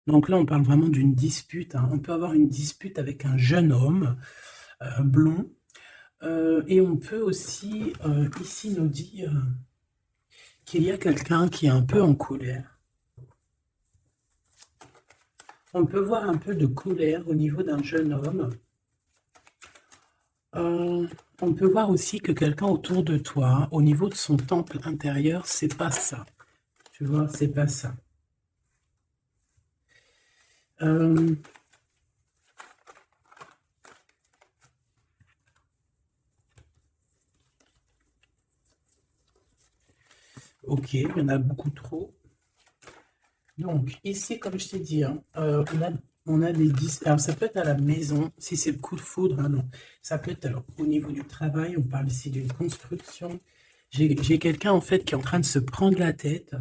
Donc là, on parle vraiment d'une dispute, hein. On peut avoir une dispute avec un jeune homme blond. Et on peut aussi, ici, nous dire qu'il y a quelqu'un qui est un peu en colère. On peut voir un peu de colère au niveau d'un jeune homme. On peut voir aussi que quelqu'un autour de toi, au niveau de son temple intérieur, c'est pas ça. Tu vois, c'est pas ça. Euh, ok, il y en a beaucoup trop. Donc, ici, comme je t'ai dit, hein, on a des alors, ça peut être à la maison, si c'est le coup de foudre, hein, non. Ça peut être alors, au niveau du travail, on parle ici d'une construction. J'ai quelqu'un, en fait, qui est en train de se prendre la tête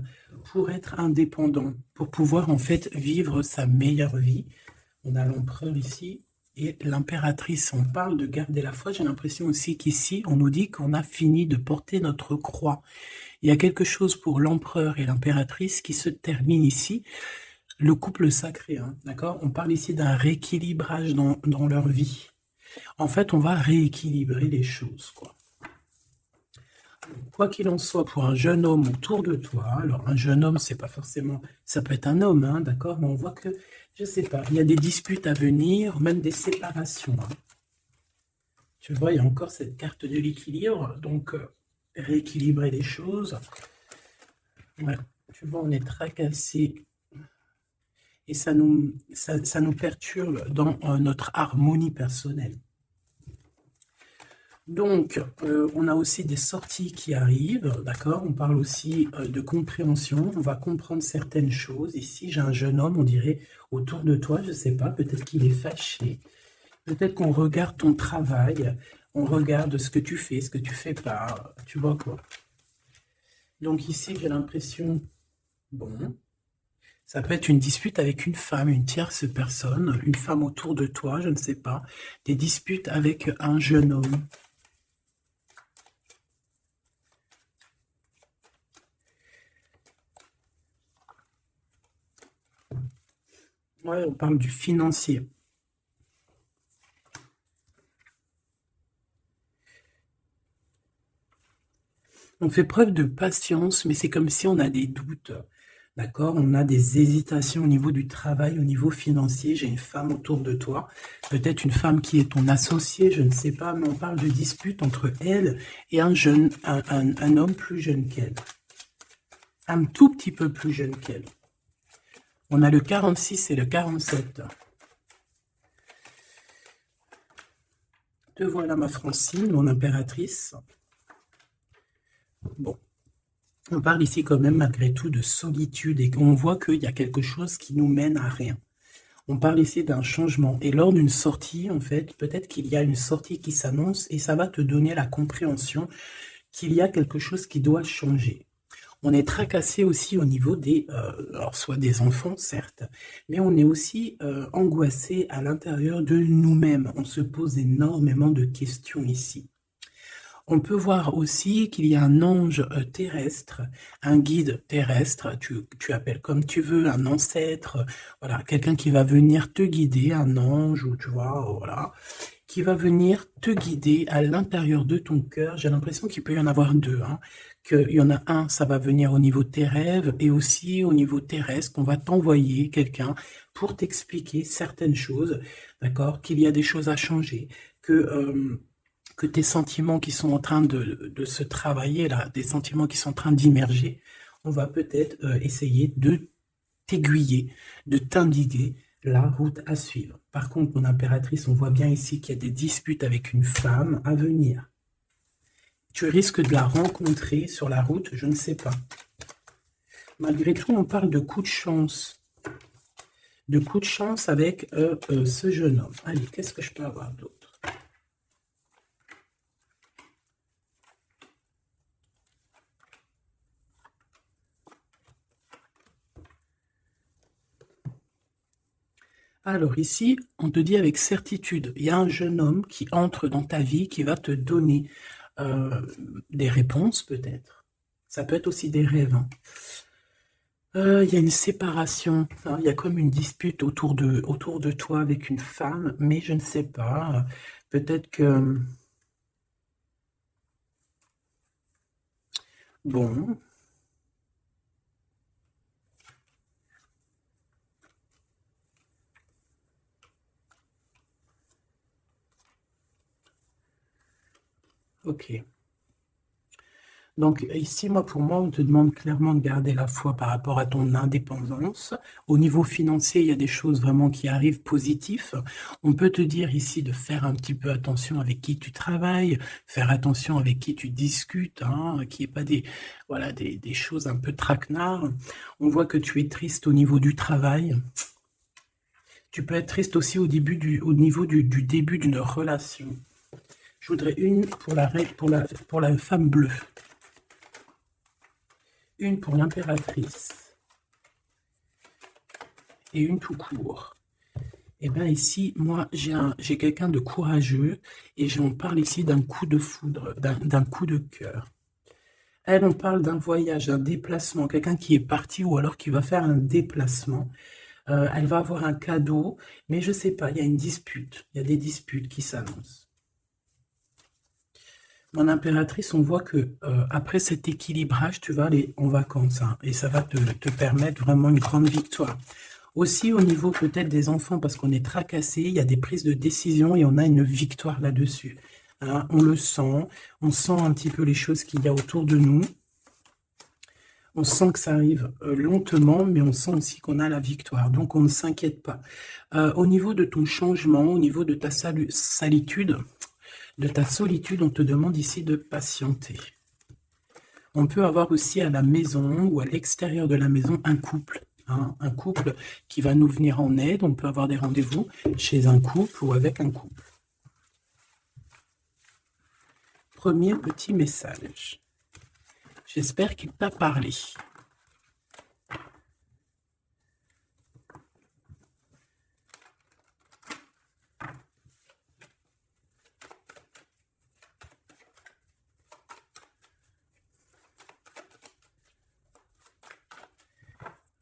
pour être indépendant, pour pouvoir, en fait, vivre sa meilleure vie. On a l'empereur ici et l'impératrice. On parle de garder la foi. J'ai l'impression aussi qu'ici, on nous dit qu'on a fini de porter notre croix. Il y a quelque chose pour l'empereur et l'impératrice qui se termine ici. Le couple sacré, hein, d'accord? On parle ici d'un rééquilibrage dans leur vie. En fait, on va rééquilibrer les choses, quoi. Quoi qu'il en soit, pour un jeune homme autour de toi, alors un jeune homme, c'est pas forcément, ça peut être un homme, hein, d'accord? Mais on voit que, je sais pas, il y a des disputes à venir, même des séparations, hein. Tu vois, il y a encore cette carte de l'équilibre, donc rééquilibrer les choses. Ouais, tu vois, on est tracassé et ça nous perturbe dans notre harmonie personnelle. Donc, on a aussi des sorties qui arrivent, d'accord? On parle aussi de compréhension, on va comprendre certaines choses. Ici, j'ai un jeune homme, on dirait, autour de toi, je ne sais pas, peut-être qu'il est fâché, peut-être qu'on regarde ton travail, on regarde ce que tu fais, ce que tu fais pas, tu vois quoi? Donc ici, j'ai l'impression, bon, ça peut être une dispute avec une femme, une tierce personne, une femme autour de toi, je ne sais pas, des disputes avec un jeune homme. Ouais, on parle du financier. On fait preuve de patience, mais c'est comme si on a des doutes, d'accord? On a des hésitations au niveau du travail, au niveau financier. J'ai une femme autour de toi, peut-être une femme qui est ton associé, je ne sais pas, mais on parle de dispute entre elle et un jeune, un homme plus jeune qu'elle, un tout petit peu plus jeune qu'elle. On a le 46 et le 47. Te voilà, ma Francine, mon impératrice. Bon, on parle ici quand même malgré tout de solitude et on voit qu'il y a quelque chose qui nous mène à rien. On parle ici d'un changement et lors d'une sortie, en fait, peut-être qu'il y a une sortie qui s'annonce et ça va te donner la compréhension qu'il y a quelque chose qui doit changer. On est tracassé aussi au niveau des, alors soit des enfants, certes, mais on est aussi angoissé à l'intérieur de nous-mêmes. On se pose énormément de questions ici. On peut voir aussi qu'il y a un ange terrestre, un guide terrestre, tu appelles comme tu veux, un ancêtre, voilà, quelqu'un qui va venir te guider, un ange, ou tu vois, voilà, qui va venir te guider à l'intérieur de ton cœur. J'ai l'impression qu'il peut y en avoir deux, hein, qu'il y en a un, ça va venir au niveau de tes rêves, et aussi au niveau terrestre, qu'on va t'envoyer quelqu'un pour t'expliquer certaines choses, d'accord, qu'il y a des choses à changer, que tes sentiments qui sont en train de se travailler, là, des sentiments qui sont en train d'immerger, on va peut-être essayer de t'aiguiller, de t'indiquer la route à suivre. Par contre, mon impératrice, on voit bien ici qu'il y a des disputes avec une femme à venir. Tu risques de la rencontrer sur la route, je ne sais pas. Malgré tout, on parle de coup de chance. De coup de chance avec ce jeune homme. Allez, qu'est-ce que je peux avoir d'autre? Alors ici, on te dit avec certitude, il y a un jeune homme qui entre dans ta vie, qui va te donner des réponses peut-être. Ça peut être aussi des rêves, hein. Il y a une séparation, hein, il y a comme une dispute autour de toi avec une femme, mais je ne sais pas, peut-être que... Bon, ok. Donc ici, moi, pour moi, on te demande clairement de garder la foi par rapport à ton indépendance. Au niveau financier, il y a des choses vraiment qui arrivent positives. On peut te dire ici de faire un petit peu attention avec qui tu travailles, faire attention avec qui tu discutes, hein, qu'il n'y ait pas des, voilà, des choses un peu traquenards. On voit que tu es triste au niveau du travail. Tu peux être triste aussi au niveau du début d'une relation. Je voudrais une pour la femme bleue. Une pour l'impératrice et une tout court. Et bien ici, moi, j'ai quelqu'un de courageux et on parle ici d'un coup de foudre, d'un coup de cœur. Elle, on parle d'un voyage, d'un déplacement, quelqu'un qui est parti ou alors qui va faire un déplacement. Elle va avoir un cadeau, mais je sais pas, il y a une dispute, il y a des disputes qui s'annoncent. Mon impératrice, on voit que après cet équilibrage, tu vas aller en vacances, hein, et ça va te permettre vraiment une grande victoire. Aussi au niveau peut-être des enfants, parce qu'on est tracassé, il y a des prises de décision et on a une victoire là-dessus. Hein, on le sent, on sent un petit peu les choses qu'il y a autour de nous. On sent que ça arrive lentement, mais on sent aussi qu'on a la victoire. Donc on ne s'inquiète pas. Au niveau de ton changement, au niveau de ta solitude, on te demande ici de patienter. On peut avoir aussi à la maison ou à l'extérieur de la maison un couple. Hein, un couple qui va nous venir en aide. On peut avoir des rendez-vous chez un couple ou avec un couple. Premier petit message. J'espère qu'il t'a parlé.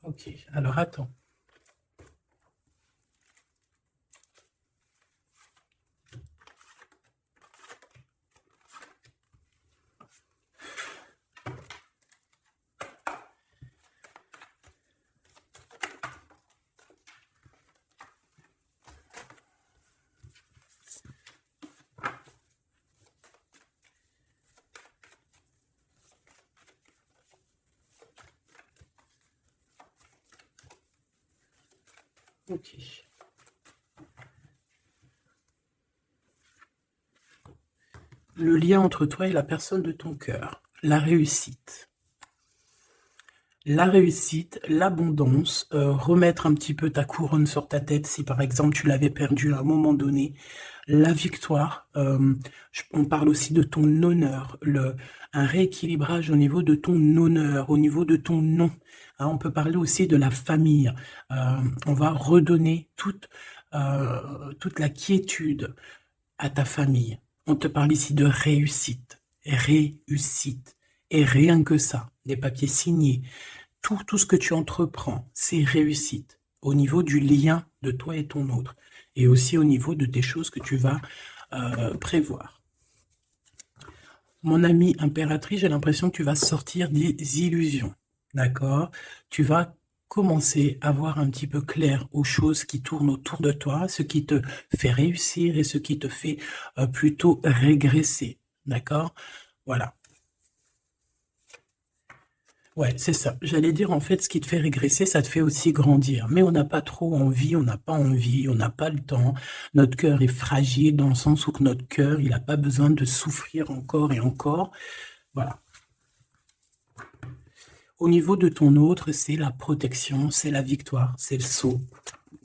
Ok, alors attends. Ok. Le lien entre toi et la personne de ton cœur. La réussite. La réussite, l'abondance, remettre un petit peu ta couronne sur ta tête si par exemple tu l'avais perdue à un moment donné, la victoire, on parle aussi de ton honneur, un rééquilibrage au niveau de ton honneur, au niveau de ton nom. Hein, on peut parler aussi de la famille. On va redonner toute la quiétude à ta famille. On te parle ici de réussite, réussite. Et rien que ça, des papiers signés, tout ce que tu entreprends, c'est réussite au niveau du lien de toi et ton autre, et aussi au niveau de tes choses que tu vas prévoir. Mon amie impératrice, j'ai l'impression que tu vas sortir des illusions, d'accord? Tu vas commencer à voir un petit peu clair aux choses qui tournent autour de toi, ce qui te fait réussir et ce qui te fait plutôt régresser, d'accord? Voilà. Ouais, c'est ça. J'allais dire, en fait, ce qui te fait régresser, ça te fait aussi grandir. Mais on n'a pas trop envie, on n'a pas envie, on n'a pas le temps. Notre cœur est fragile dans le sens où que notre cœur, il n'a pas besoin de souffrir encore et encore. Voilà. Au niveau de ton autre, c'est la protection, c'est la victoire, c'est le saut.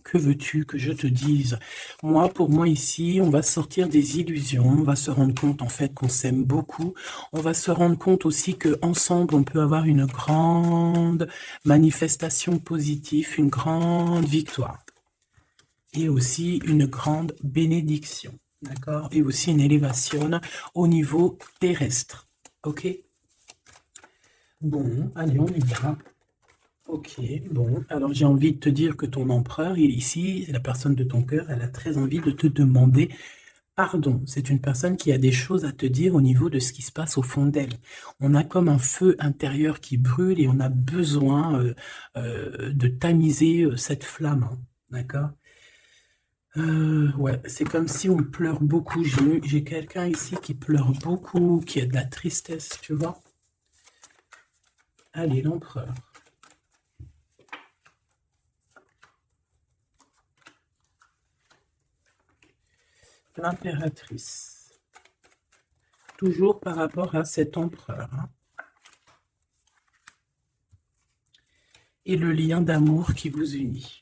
Que veux-tu que je te dise? Moi, pour moi ici, on va sortir des illusions, on va se rendre compte en fait qu'on s'aime beaucoup, on va se rendre compte aussi qu'ensemble, on peut avoir une grande manifestation positive, une grande victoire et aussi une grande bénédiction, d'accord? Et aussi une élévation au niveau terrestre, ok? Bon, allez, on y va. Ok, bon, alors j'ai envie de te dire que ton empereur, il est ici, la personne de ton cœur, elle a très envie de te demander pardon. C'est une personne qui a des choses à te dire au niveau de ce qui se passe au fond d'elle. On a comme un feu intérieur qui brûle et on a besoin de tamiser cette flamme, hein, d'accord? Ouais, c'est comme si on pleure beaucoup. J'ai quelqu'un ici qui pleure beaucoup, qui a de la tristesse, tu vois? Allez, l'empereur. L'impératrice. Toujours par rapport à cet empereur, hein. Et le lien d'amour qui vous unit.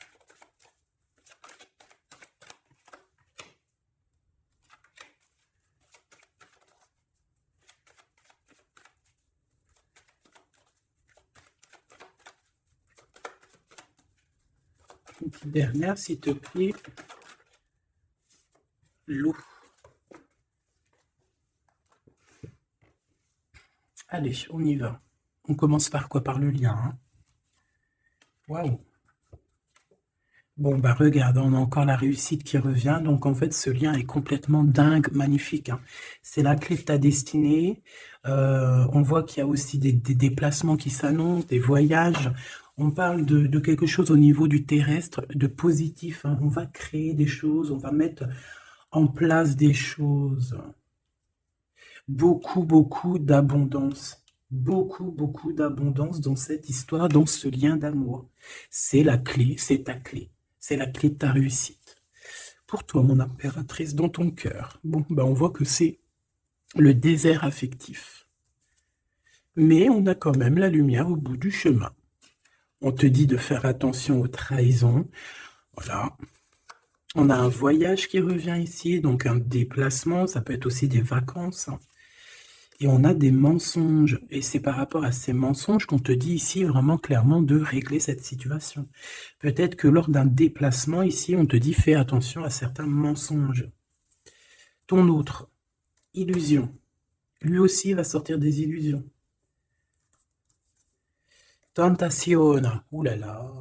Une petite dernière, s'il te plaît. L'eau. Allez, on y va. On commence par quoi? Par le lien, hein. Waouh. Bon, bah regarde, on a encore la réussite qui revient. Donc, en fait, ce lien est complètement dingue, magnifique, hein. C'est la clé de ta destinée. On voit qu'il y a aussi des déplacements qui s'annoncent, des voyages. On parle de quelque chose au niveau du terrestre, de positif, hein. On va créer des choses, on va mettre en place des choses. Beaucoup, beaucoup d'abondance. Beaucoup, beaucoup d'abondance dans cette histoire, dans ce lien d'amour. C'est la clé, c'est ta clé. C'est la clé de ta réussite. Pour toi, mon impératrice, dans ton cœur. Bon, ben on voit que c'est le désert affectif. Mais on a quand même la lumière au bout du chemin. On te dit de faire attention aux trahisons. Voilà. On a un voyage qui revient ici, donc un déplacement, ça peut être aussi des vacances, hein. Et on a des mensonges. Et c'est par rapport à ces mensonges qu'on te dit ici vraiment clairement de régler cette situation. Peut-être que lors d'un déplacement ici, on te dit fais attention à certains mensonges. Ton autre, illusion. Lui aussi va sortir des illusions. Tentazione. Ouh là là.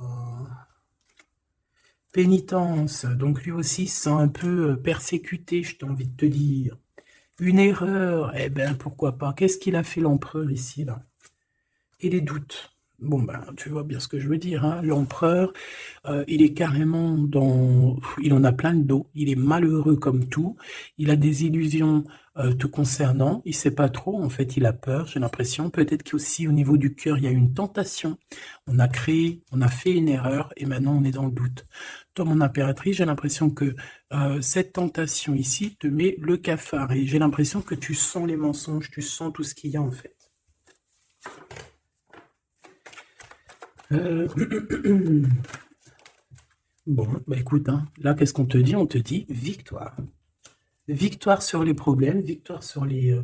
Pénitence. Donc lui aussi se sent un peu persécuté, je t'ai envie de te dire. Une erreur. Eh ben pourquoi pas. Qu'est-ce qu'il a fait l'empereur ici là? Et les doutes. Bon, ben, tu vois bien ce que je veux dire, hein. L'empereur, il est carrément dans... Il en a plein le dos. Il est malheureux comme tout. Il a des illusions te concernant. Il sait pas trop. En fait, il a peur, j'ai l'impression. Peut-être qu'aussi, au niveau du cœur, il y a une tentation. On a créé, on a fait une erreur et maintenant, on est dans le doute. Toi, mon impératrice, j'ai l'impression que cette tentation ici te met le cafard. Et j'ai l'impression que tu sens les mensonges, tu sens tout ce qu'il y a, en fait. Euh, Bon, bah écoute, hein, là, qu'est-ce qu'on te dit? On te dit victoire. Victoire sur les problèmes, victoire sur les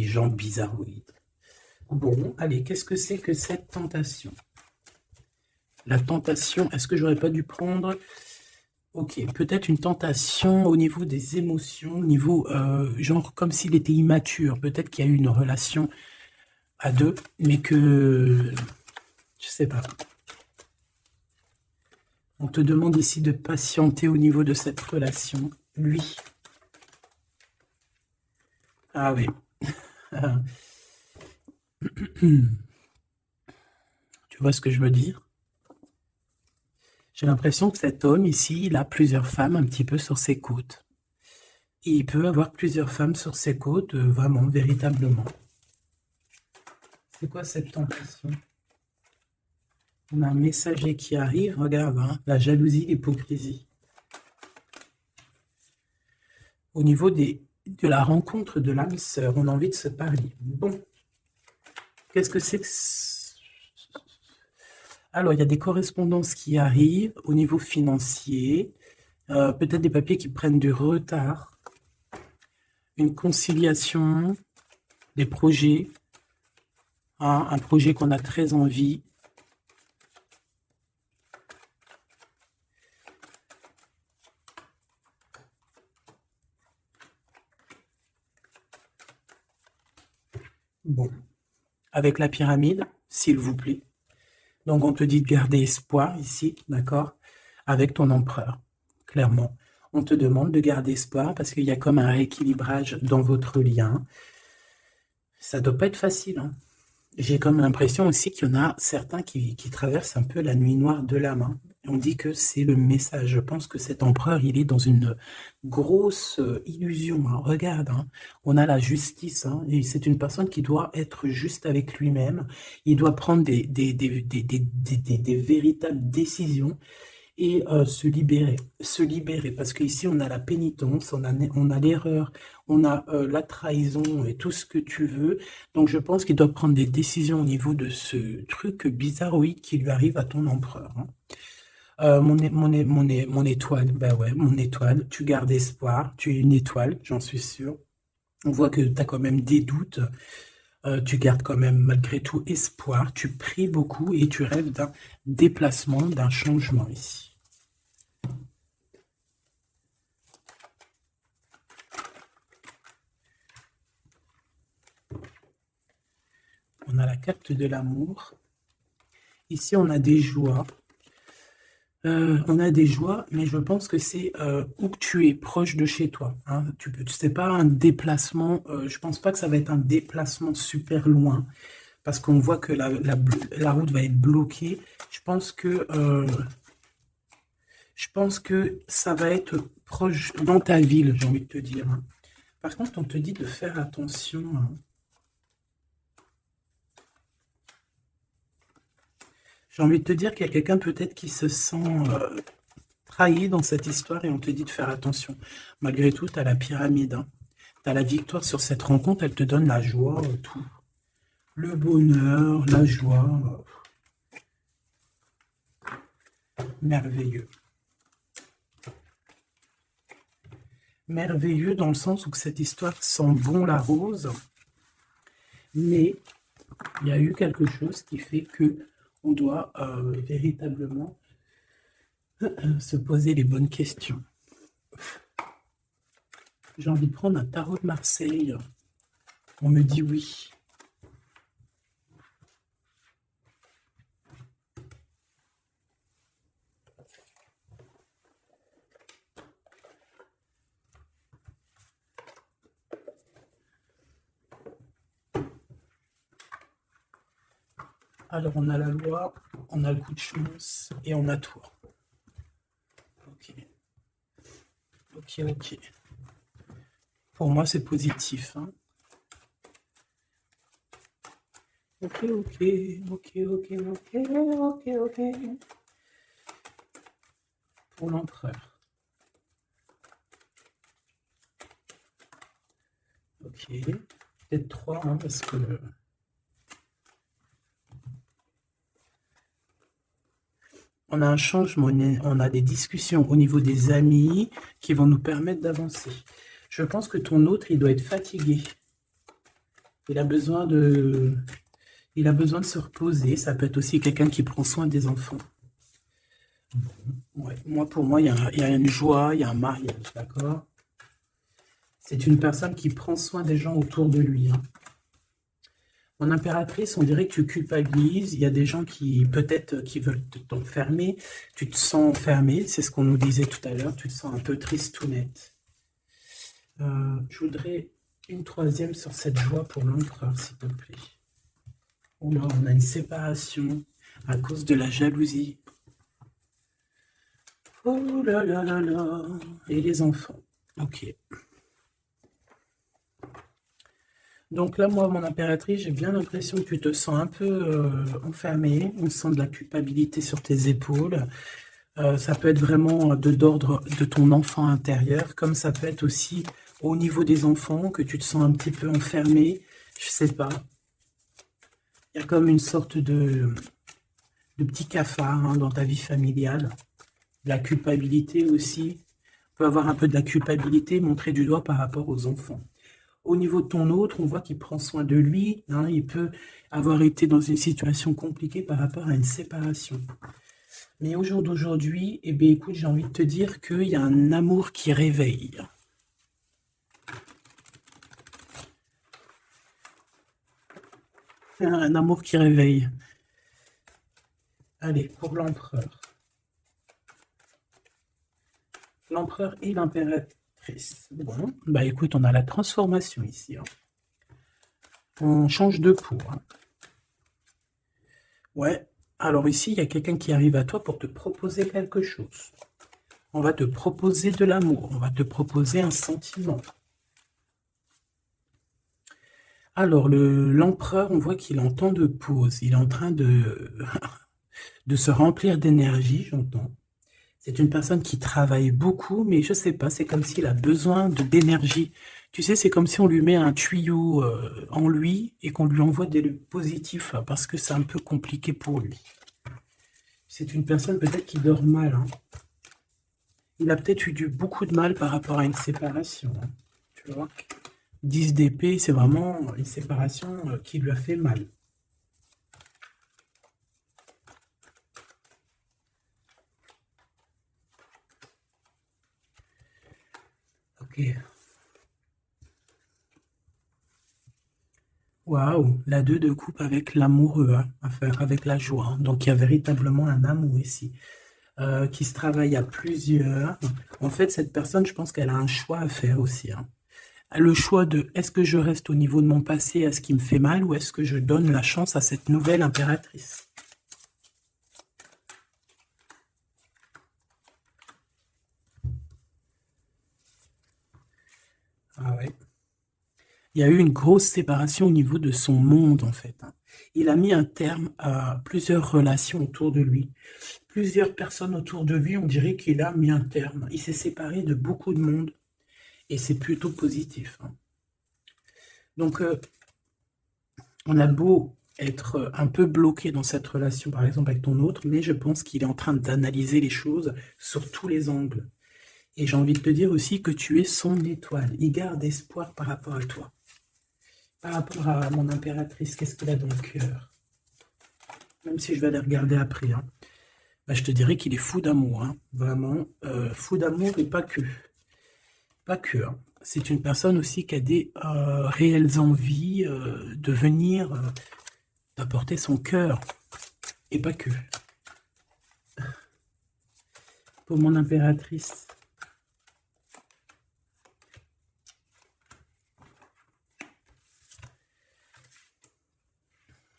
gens bizarroïdes. Bon, allez, qu'est-ce que c'est que cette tentation? La tentation, est-ce que j'aurais pas dû prendre... Ok, peut-être une tentation au niveau des émotions, au niveau, genre, comme s'il était immature. Peut-être qu'il y a eu une relation à deux, mais que... Je sais pas. On te demande ici de patienter au niveau de cette relation. Lui. Ah oui. Tu vois ce que je veux dire? J'ai l'impression que cet homme ici, il a plusieurs femmes un petit peu sur ses côtes. Et il peut avoir plusieurs femmes sur ses côtes, vraiment, véritablement. C'est quoi cette tentation? On a un messager qui arrive, regarde, hein, la jalousie, l'hypocrisie. Au niveau de la rencontre de l'âme sœur, on a envie de se parler. Bon, qu'est-ce que c'est que... Alors, il y a des correspondances qui arrivent au niveau financier, peut-être des papiers qui prennent du retard, une conciliation, des projets, hein, un projet qu'on a très envie. Bon, avec la pyramide, s'il vous plaît. Donc, on te dit de garder espoir ici, d'accord, avec ton empereur, clairement. On te demande de garder espoir parce qu'il y a comme un rééquilibrage dans votre lien. Ça doit pas être facile, hein. J'ai comme l'impression aussi qu'il y en a certains qui traversent un peu la nuit noire de l'âme, hein. On dit que c'est le message. Je pense que cet empereur, il est dans une grosse illusion, hein. Regarde, hein, on a la justice, hein, et c'est une personne qui doit être juste avec lui-même. Il doit prendre des véritables décisions et se libérer, parce qu'ici on a la pénitence, on a l'erreur, on a la trahison et tout ce que tu veux. Donc je pense qu'il doit prendre des décisions au niveau de ce truc bizarroïde qui lui arrive à ton empereur, hein. Mon étoile, ben ouais, mon étoile, tu gardes espoir, tu es une étoile, j'en suis sûr. On voit que tu as quand même des doutes, tu gardes quand même malgré tout espoir, tu pries beaucoup et tu rêves d'un déplacement, d'un changement ici. On a la carte de l'amour. Ici, on a des joies. On a des joies, mais je pense que c'est où que tu es, proche de chez toi, hein. C'est pas un déplacement, je pense pas que ça va être un déplacement super loin, parce qu'on voit que la route va être bloquée. Je pense que ça va être proche dans ta ville, j'ai envie de te dire, hein. Par contre, on te dit de faire attention, hein. J'ai envie de te dire qu'il y a quelqu'un peut-être qui se sent trahi dans cette histoire et on te dit de faire attention. Malgré tout, tu as la pyramide, hein. Tu as la victoire sur cette rencontre, elle te donne la joie, tout. Le bonheur, la joie. Merveilleux. Merveilleux dans le sens où cette histoire sent bon la rose, mais il y a eu quelque chose qui fait que on doit véritablement se poser les bonnes questions. J'ai envie de prendre un tarot de Marseille. On me dit oui. Alors, on a la loi, on a le coup de chance et on a tout. Ok. Ok, ok. Pour moi, c'est positif, hein. Ok, ok, ok, ok, ok, ok, ok. Pour l'empereur. Ok. Peut-être 3, hein, parce que... On a un changement, on a des discussions au niveau des amis qui vont nous permettre d'avancer. Je pense que ton autre, il doit être fatigué. Il a besoin de se reposer. Ça peut être aussi quelqu'un qui prend soin des enfants. Ouais. Pour moi, il y a une joie, il y a un mariage, d'accord? C'est une personne qui prend soin des gens autour de lui, hein. Mon impératrice, on dirait que tu culpabilises. Il y a des gens qui, peut-être, qui veulent t'enfermer. Tu te sens enfermé, c'est ce qu'on nous disait tout à l'heure. Tu te sens un peu triste ou net. Je voudrais une troisième sur cette joie pour l'empereur, s'il te plaît. Oh là, on a une séparation à cause de la jalousie. Oh là là là là. Et les enfants. Ok. Donc là, moi, mon impératrice, j'ai bien l'impression que tu te sens un peu enfermé. On sent de la culpabilité sur tes épaules. Ça peut être vraiment d'ordre de ton enfant intérieur, comme ça peut être aussi au niveau des enfants, que tu te sens un petit peu enfermé. Je sais pas. Il y a comme une sorte de petit cafard, hein, dans ta vie familiale. La culpabilité aussi. On peut avoir un peu de la culpabilité montrée du doigt par rapport aux enfants. Au niveau de ton autre, on voit qu'il prend soin de lui, hein, il peut avoir été dans une situation compliquée par rapport à une séparation. Mais au jour d'aujourd'hui, eh bien, écoute, j'ai envie de te dire qu'il y a un amour qui réveille. Un amour qui réveille. Allez, pour l'empereur. L'empereur et l'impératrice. Bon, bah écoute, on a la transformation ici, hein. On change de peau, hein. Ouais, alors ici, il y a quelqu'un qui arrive à toi pour te proposer quelque chose. On va te proposer de l'amour, on va te proposer un sentiment. Alors, l'empereur, on voit qu'il est en temps de pause, il est en train de, de se remplir d'énergie, j'entends. C'est une personne qui travaille beaucoup, mais je sais pas, c'est comme s'il a besoin d'énergie. Tu sais, c'est comme si on lui met un tuyau en lui et qu'on lui envoie des positifs, hein, parce que c'est un peu compliqué pour lui. C'est une personne peut-être qui dort mal, hein. Il a peut-être eu beaucoup de mal par rapport à une séparation, hein, tu vois. 10 d'épée, c'est vraiment une séparation qui lui a fait mal. Ok. Waouh, la 2 de coupe avec l'amoureux, hein, enfin, avec la joie, hein. Donc il y a véritablement un amour ici, qui se travaille à plusieurs. En fait, cette personne, je pense qu'elle a un choix à faire aussi, hein. Le choix de est-ce que je reste au niveau de mon passé, à ce qui me fait mal, ou est-ce que je donne la chance à cette nouvelle impératrice? Ah ouais. Il y a eu une grosse séparation au niveau de son monde, en fait, hein. Il a mis un terme à plusieurs relations autour de lui. Plusieurs personnes autour de lui, on dirait qu'il a mis un terme. Il s'est séparé de beaucoup de monde et c'est plutôt positif, hein. Donc, on a beau être un peu bloqué dans cette relation, par exemple avec ton autre, mais je pense qu'il est en train d'analyser les choses sur tous les angles. Et j'ai envie de te dire aussi que tu es son étoile. Il garde espoir par rapport à toi. Par rapport à mon impératrice, qu'est-ce qu'il a dans le cœur? Même si je vais aller regarder après, hein. Bah, je te dirais qu'il est fou d'amour, hein. Vraiment, fou d'amour et pas que. Pas que, hein. C'est une personne aussi qui a des réelles envies de venir, d'apporter son cœur, et pas que. Pour mon impératrice.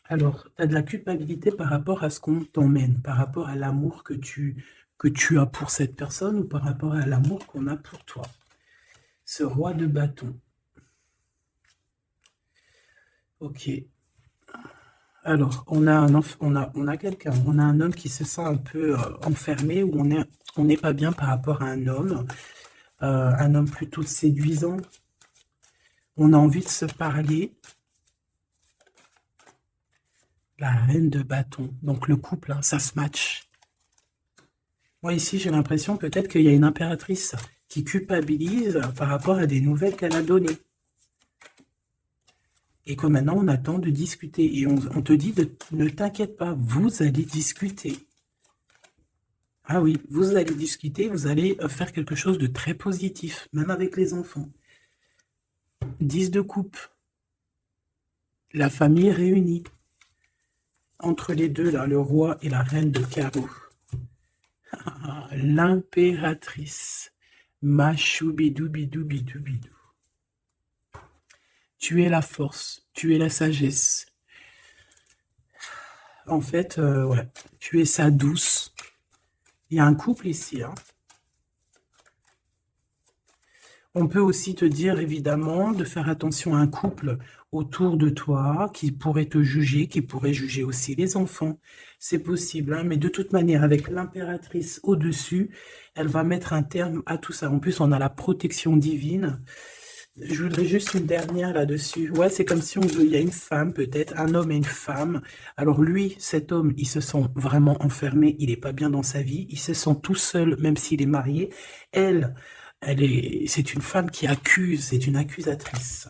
Alors, tu as de la culpabilité par rapport à ce qu'on t'emmène, par rapport à l'amour que tu as pour cette personne ou par rapport à l'amour qu'on a pour toi. Ce roi de bâton. Ok. Alors, on a quelqu'un, on a un homme qui se sent un peu enfermé, où on n'est pas bien par rapport à un homme plutôt séduisant. On a envie de se parler. La reine de bâton. Donc le couple, hein, ça se match. Moi ici, j'ai l'impression peut-être qu'il y a une impératrice qui culpabilise par rapport à des nouvelles qu'elle a données. Et que maintenant, on attend de discuter. Et on te dit, ne t'inquiète pas, vous allez discuter. Ah oui, vous allez discuter, vous allez faire quelque chose de très positif, même avec les enfants. 10 de coupe. La famille réunie. Entre les deux, là, le roi et la reine de carreau. L'impératrice. Machoubidoubidoubidoubidou. Tu es la force, tu es la sagesse. En fait, ouais, tu es sa douce. Il y a un couple ici, hein. On peut aussi te dire, évidemment, de faire attention à un couple autour de toi qui pourrait te juger, qui pourrait juger aussi les enfants. C'est possible, hein, mais de toute manière, avec l'impératrice au-dessus, elle va mettre un terme à tout ça. En plus, on a la protection divine. Je voudrais juste une dernière là-dessus. Ouais, c'est comme si il y a une femme, peut-être, un homme et une femme. Alors lui, cet homme, il se sent vraiment enfermé, il n'est pas bien dans sa vie, il se sent tout seul, même s'il est marié. Elle, c'est une femme qui accuse, c'est une accusatrice.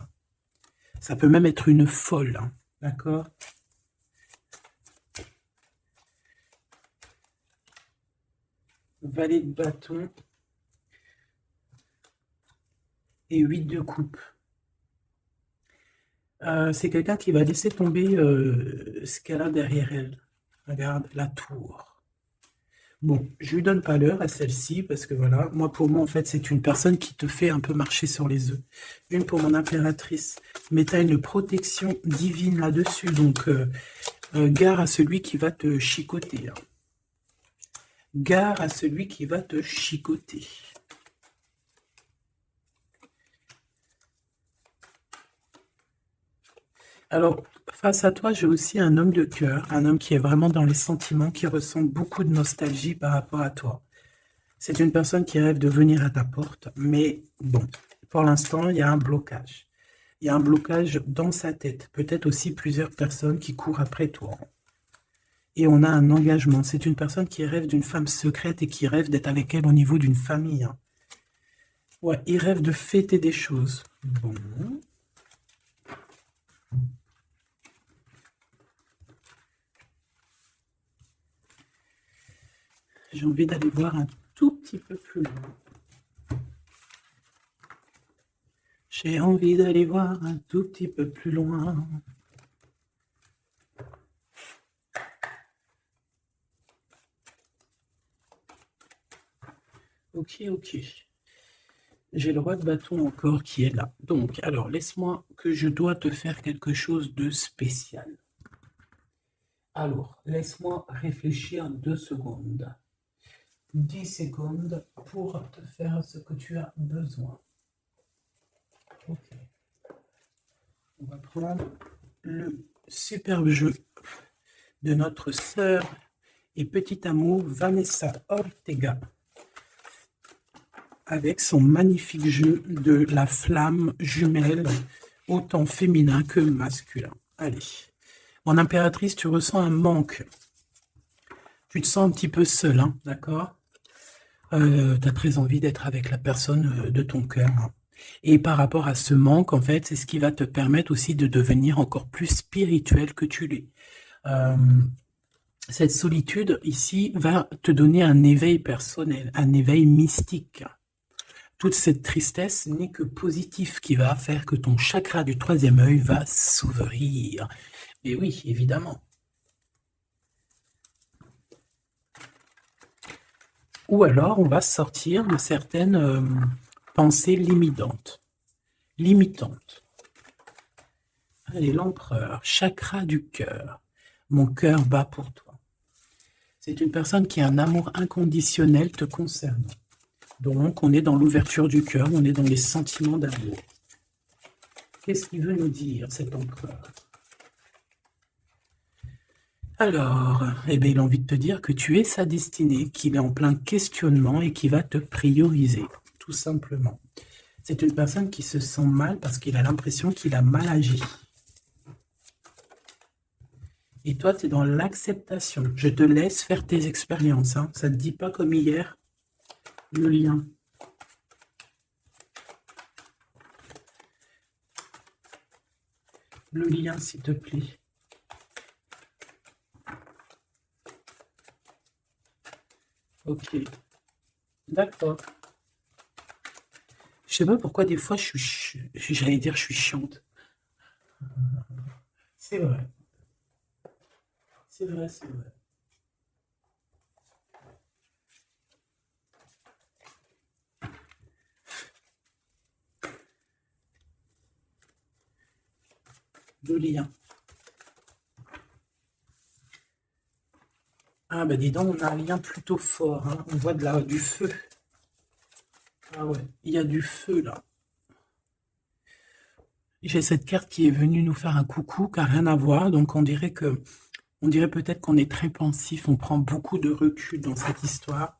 Ça peut même être une folle, hein, d'accord? Valet de bâton et 8 de coupe. C'est quelqu'un qui va laisser tomber ce qu'elle a derrière elle. Regarde la tour. Bon, je lui donne pas l'heure à celle-ci parce que voilà, pour moi, en fait, c'est une personne qui te fait un peu marcher sur les œufs. Une pour mon impératrice, mais tu as une protection divine là-dessus, donc gare à celui qui va te chicoter. Hein. Gare à celui qui va te chicoter. Alors, face à toi, j'ai aussi un homme de cœur, un homme qui est vraiment dans les sentiments, qui ressent beaucoup de nostalgie par rapport à toi. C'est une personne qui rêve de venir à ta porte, mais bon, pour l'instant, il y a un blocage. Il y a un blocage dans sa tête, peut-être aussi plusieurs personnes qui courent après toi. Et on a un engagement. C'est une personne qui rêve d'une femme secrète et qui rêve d'être avec elle au niveau d'une famille. Hein. Ouais, il rêve de fêter des choses. Bon. J'ai envie d'aller voir un tout petit peu plus loin. J'ai envie d'aller voir un tout petit peu plus loin. Ok, ok. J'ai le roi de bâton encore qui est là. Donc, alors, laisse-moi que je dois te faire quelque chose de spécial. Alors, laisse-moi réfléchir 2 secondes. 10 secondes pour te faire ce que tu as besoin. Ok. On va prendre le superbe jeu de notre sœur et petit amour Vanessa Ortega avec son magnifique jeu de la flamme jumelle, autant féminin que masculin. Allez. Mon impératrice, tu ressens un manque. Tu te sens un petit peu seul, hein, d'accord? Tu as très envie d'être avec la personne de ton cœur. Et par rapport à ce manque, en fait, c'est ce qui va te permettre aussi de devenir encore plus spirituel que tu l'es. Cette solitude ici va te donner un éveil personnel, un éveil mystique. Toute cette tristesse n'est que positif qui va faire que ton chakra du 3e œil va s'ouvrir. Et oui, évidemment. Ou alors, on va sortir de certaines pensées limitantes. Allez, l'empereur, chakra du cœur. Mon cœur bat pour toi. C'est une personne qui a un amour inconditionnel te concernant. Donc, on est dans l'ouverture du cœur, on est dans les sentiments d'amour. Qu'est-ce qu'il veut nous dire, cet empereur? Alors, eh bien, il a envie de te dire que tu es sa destinée, qu'il est en plein questionnement et qu'il va te prioriser, tout simplement. C'est une personne qui se sent mal parce qu'il a l'impression qu'il a mal agi. Et toi, tu es dans l'acceptation. Je te laisse faire tes expériences. Hein. Ça ne te dit pas comme hier, le lien. Le lien, s'il te plaît. Ok. D'accord. Je sais pas pourquoi des fois j'allais dire je suis chiante. C'est vrai. C'est vrai, c'est vrai. Le lien. Ah bah dis donc, on a un lien plutôt fort. Hein. On voit du feu. Ah ouais, il y a du feu là. J'ai cette carte qui est venue nous faire un coucou, qui n'a rien à voir. Donc on dirait peut-être qu'on est très pensif, on prend beaucoup de recul dans cette histoire.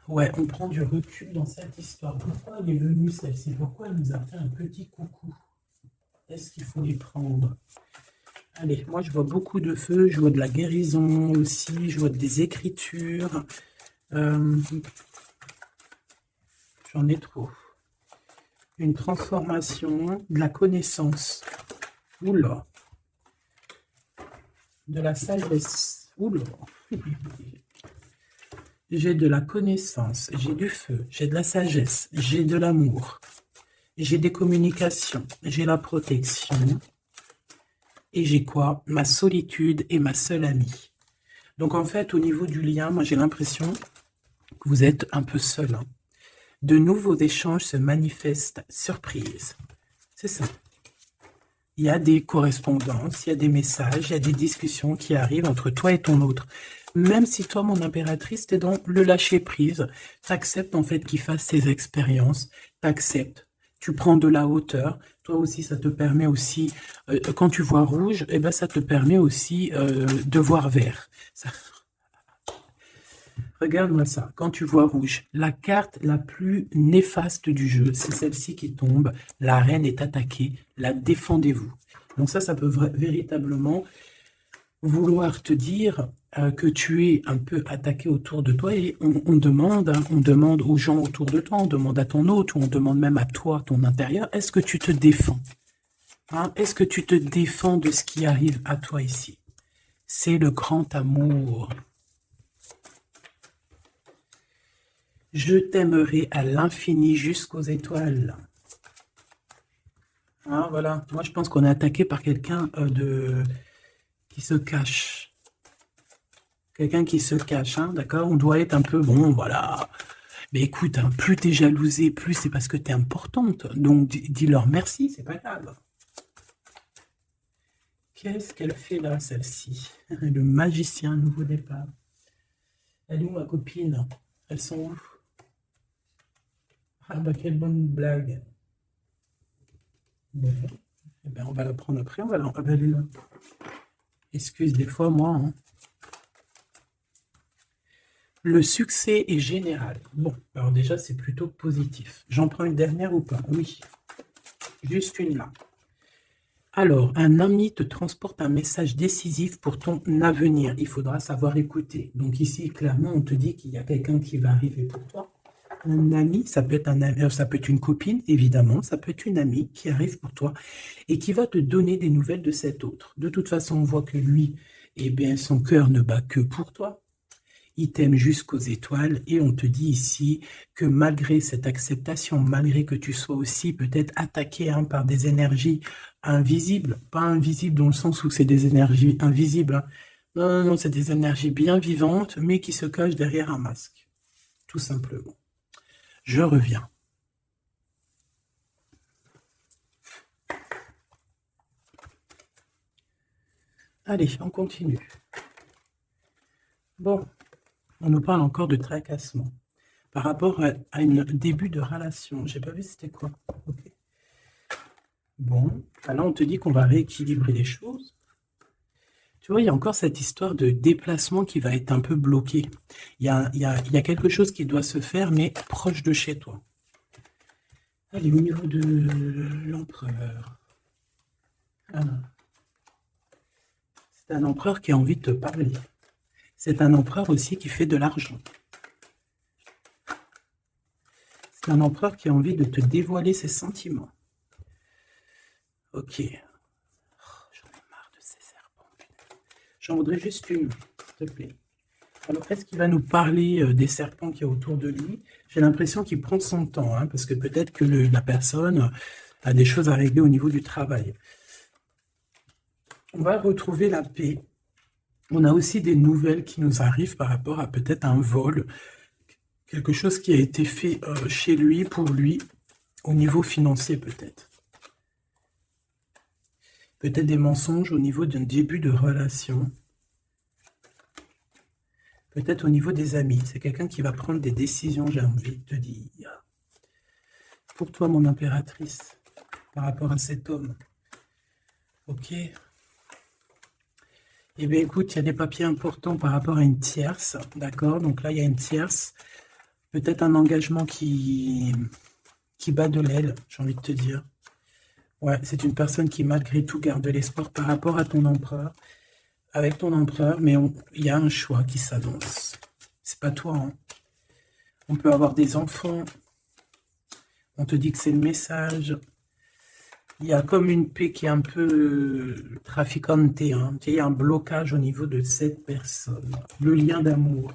Ouais, on prend du recul dans cette histoire. Pourquoi elle est venue celle-ci? Pourquoi elle nous a fait un petit coucou? Est-ce qu'il faut les prendre? Allez, moi je vois beaucoup de feu, je vois de la guérison aussi, je vois des écritures. J'en ai trop. Une transformation, de la connaissance. Oula. De la sagesse. Oula. J'ai de la connaissance, j'ai du feu, j'ai de la sagesse, j'ai de l'amour, j'ai des communications, j'ai la protection, Et j'ai quoi? Ma solitude est ma seule amie. Donc en fait, au niveau du lien, moi j'ai l'impression que vous êtes un peu seul, hein. De nouveaux échanges se manifestent. Surprise. C'est ça. Il y a des correspondances, il y a des messages, il y a des discussions qui arrivent entre toi et ton autre. Même si toi, mon impératrice, t'es dans le lâcher-prise, t'acceptes en fait qu'il fasse ses expériences, t'acceptes, tu prends de la hauteur. Toi aussi, ça te permet aussi, quand tu vois rouge, eh ben, ça te permet aussi de voir vert. Ça, regarde-moi ça, quand tu vois rouge, la carte la plus néfaste du jeu, c'est celle-ci qui tombe, la reine est attaquée, la défendez-vous. Donc ça peut véritablement vouloir te dire que tu es un peu attaqué autour de toi et on demande, hein, on demande aux gens autour de toi, on demande à ton hôte ou on demande même à toi, ton intérieur, est-ce que tu te défends? Hein? Est-ce que tu te défends de ce qui arrive à toi ici? C'est le grand amour. Je t'aimerai à l'infini jusqu'aux étoiles. Hein, voilà, moi je pense qu'on est attaqué par quelqu'un qui se cache. Quelqu'un qui se cache, hein, d'accord? On doit être un peu, bon, voilà. Mais écoute, hein, plus t'es jalousée, plus c'est parce que t'es importante. Donc dis-leur merci, c'est pas grave. Qu'est-ce qu'elle fait là, celle-ci? Le magicien, nouveau départ. Elle est où ma copine? Elles sont où? Ah bah quelle bonne blague. Bon, eh ben, on va la prendre après, on va elle est là. Excuse des fois, moi. Hein. Le succès est général. Bon, alors déjà, c'est plutôt positif. J'en prends une dernière ou pas? Oui. Juste une là. Alors, un ami te transporte un message décisif pour ton avenir. Il faudra savoir écouter. Donc ici, clairement, on te dit qu'il y a quelqu'un qui va arriver pour toi. Un ami, ça peut être un ami, ça peut être une copine, évidemment, ça peut être une amie qui arrive pour toi et qui va te donner des nouvelles de cet autre. De toute façon, on voit que lui, eh bien, son cœur ne bat que pour toi. Il t'aime jusqu'aux étoiles et on te dit ici que malgré cette acceptation, malgré que tu sois aussi peut-être attaqué hein, par des énergies invisibles, pas invisibles dans le sens où c'est des énergies invisibles, hein. Non, non, non, c'est des énergies bien vivantes, mais qui se cachent derrière un masque, tout simplement. Je reviens. Allez, on continue. Bon, on nous parle encore de tracassement. Par rapport à un début de relation. J'ai pas vu c'était quoi. Okay. Bon, alors on te dit qu'on va rééquilibrer les choses. Tu vois, il y a encore cette histoire de déplacement qui va être un peu bloqué. Il y a quelque chose qui doit se faire, mais proche de chez toi. Allez, au niveau de l'empereur. C'est un empereur qui a envie de te parler. C'est un empereur aussi qui fait de l'argent. C'est un empereur qui a envie de te dévoiler ses sentiments. Ok. Oh, j'en ai marre de ces serpents. J'en voudrais juste une, s'il te plaît. Alors, est-ce qu'il va nous parler des serpents qu'il y a autour de lui? J'ai l'impression qu'il prend son temps, hein, parce que peut-être que la personne a des choses à régler au niveau du travail. On va retrouver la paix. On a aussi des nouvelles qui nous arrivent par rapport à peut-être un vol, quelque chose qui a été fait chez lui, pour lui, au niveau financier peut-être. Peut-être des mensonges au niveau d'un début de relation. Peut-être au niveau des amis. C'est quelqu'un qui va prendre des décisions, j'ai envie de te dire. Pour toi, mon impératrice, par rapport à cet homme. Ok. Eh bien, écoute, il y a des papiers importants par rapport à une tierce, d'accord? Donc là, il y a une tierce. Peut-être un engagement qui bat de l'aile, j'ai envie de te dire. Ouais, c'est une personne qui, malgré tout, garde de l'espoir par rapport à ton empereur. Avec ton empereur, mais il y a un choix qui s'annonce. C'est pas toi, hein. On peut avoir des enfants. On te dit que c'est le message. Il y a comme une paix qui est un peu traficante, hein. Il y a un blocage au niveau de cette personne. Le lien d'amour.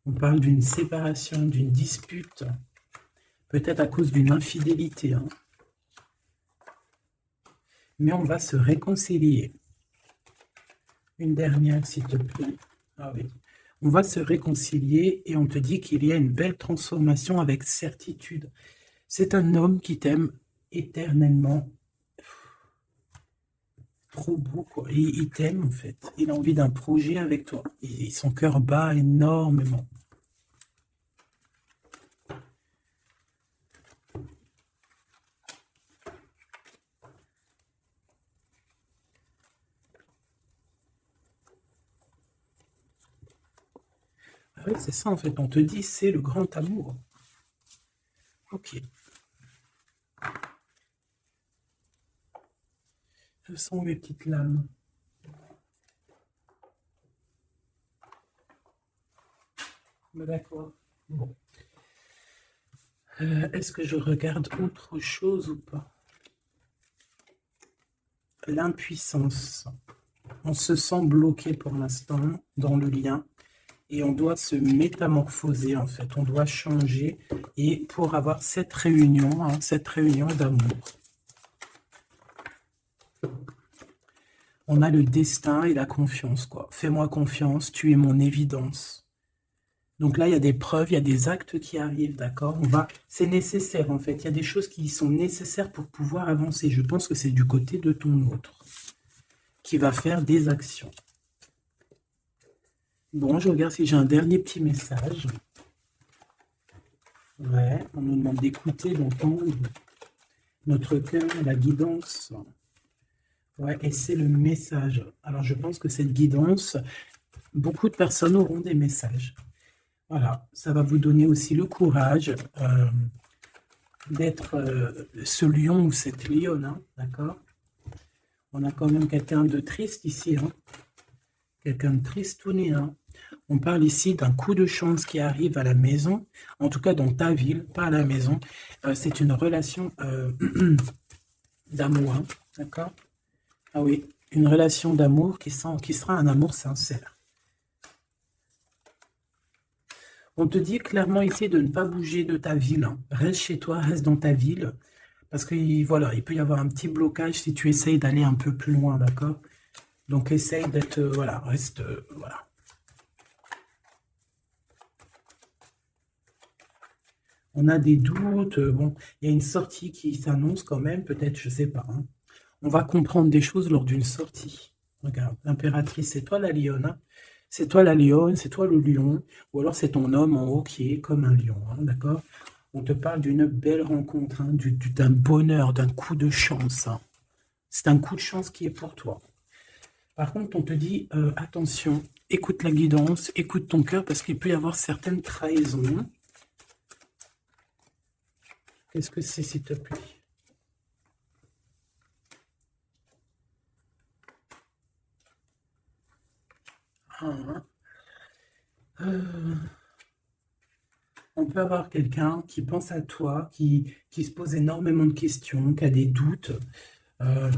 On parle d'une séparation, d'une dispute. Peut-être à cause d'une infidélité, hein. mais on va se réconcilier. Une dernière, s'il te plaît. Ah oui. On va se réconcilier et on te dit qu'il y a une belle transformation avec certitude. C'est un homme qui t'aime éternellement. Trop beau, quoi. Il t'aime, en fait. Il a envie d'un projet avec toi. Et son cœur bat énormément. Ah oui, c'est ça, en fait. On te dit, c'est le grand amour. Ok. Ce sont mes petites lames. D'accord. Bon. Est-ce que je regarde autre chose ou pas? L'impuissance. On se sent bloqué pour l'instant dans le lien et on doit se métamorphoser en fait. On doit changer et pour avoir cette réunion, hein, cette réunion d'amour. On a le destin et la confiance, quoi. Fais-moi confiance, tu es mon évidence. Donc là, il y a des preuves, il y a des actes qui arrivent, d'accord? C'est nécessaire en fait. Il y a des choses qui sont nécessaires pour pouvoir avancer. Je pense que c'est du côté de ton autre qui va faire des actions. Bon, je regarde si j'ai un dernier petit message. Ouais, on nous demande d'écouter, d'entendre notre cœur, la guidance. Ouais, et c'est le message. Alors, je pense que cette guidance, beaucoup de personnes auront des messages. Voilà, ça va vous donner aussi le courage d'être ce lion ou cette lionne, hein, d'accord? On a quand même quelqu'un de triste ici, hein? Quelqu'un de tristouné, hein? On parle ici d'un coup de chance qui arrive à la maison, en tout cas dans ta ville, pas à la maison. C'est une relation d'amour, hein, d'accord? Ah oui, une relation d'amour qui sera un amour sincère. On te dit clairement ici de ne pas bouger de ta ville, hein. Reste chez toi, reste dans ta ville, parce que voilà, il peut y avoir un petit blocage si tu essayes d'aller un peu plus loin, d'accord? Donc essaye d'être, voilà, reste, voilà. On a des doutes, bon, il y a une sortie qui s'annonce quand même, peut-être, je sais pas, hein. On va comprendre des choses lors d'une sortie. Regarde, l'impératrice, c'est toi la lionne, hein. C'est toi la lionne, c'est toi le lion, ou alors c'est ton homme en haut qui est comme un lion, hein, d'accord? On te parle d'une belle rencontre, hein, d'un bonheur, d'un coup de chance, hein. C'est un coup de chance qui est pour toi. Par contre, on te dit, attention, écoute la guidance, écoute ton cœur, parce qu'il peut y avoir certaines trahisons. Qu'est-ce que c'est, s'il te plaît? Ah, on peut avoir quelqu'un qui pense à toi, qui se pose énormément de questions, qui a des doutes,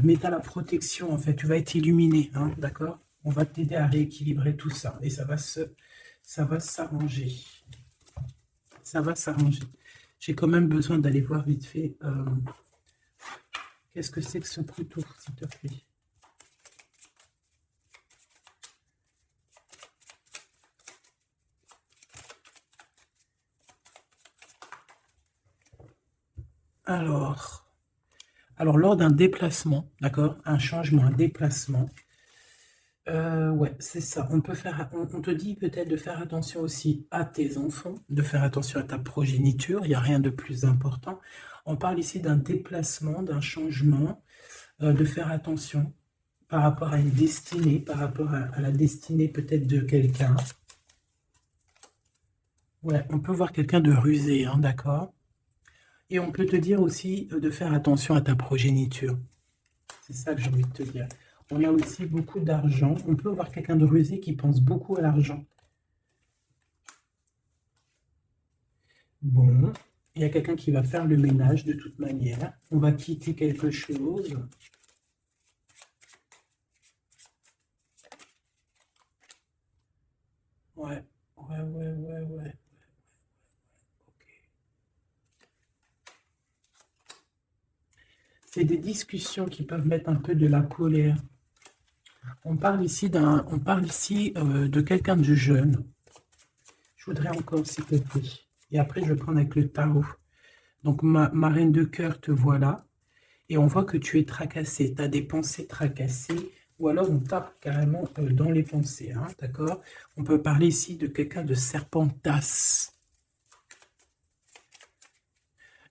mais tu as la protection, en fait, tu vas être illuminé, hein, d'accord? On va t'aider à rééquilibrer tout ça, et ça va s'arranger. Ça va s'arranger. J'ai quand même besoin d'aller voir vite fait. Qu'est-ce que c'est que ce couteau, s'il te plaît? Alors lors d'un déplacement, d'accord? Un changement, un déplacement. Ouais, c'est ça. On te dit peut-être de faire attention aussi à tes enfants, de faire attention à ta progéniture. Il n'y a rien de plus important. On parle ici d'un déplacement, d'un changement, de faire attention par rapport à une destinée, par rapport à la destinée peut-être de quelqu'un. Ouais, on peut voir quelqu'un de rusé, hein, d'accord? Et on peut te dire aussi de faire attention à ta progéniture. C'est ça que j'ai envie de te dire. On a aussi beaucoup d'argent. On peut avoir quelqu'un de rusé qui pense beaucoup à l'argent. Bon, il y a quelqu'un qui va faire le ménage de toute manière. On va quitter quelque chose. Ouais, ouais. Ok. C'est des discussions qui peuvent mettre un peu de la colère. On parle ici de quelqu'un de jeune. Je voudrais encore, s'il te plaît. Et après, je vais prendre avec le tarot. Donc, ma reine de cœur, te voilà. Et on voit que tu es tracassé. Tu as des pensées tracassées. Ou alors, on tape carrément dans les pensées. Hein, d'accord? On peut parler ici de quelqu'un de serpentasse.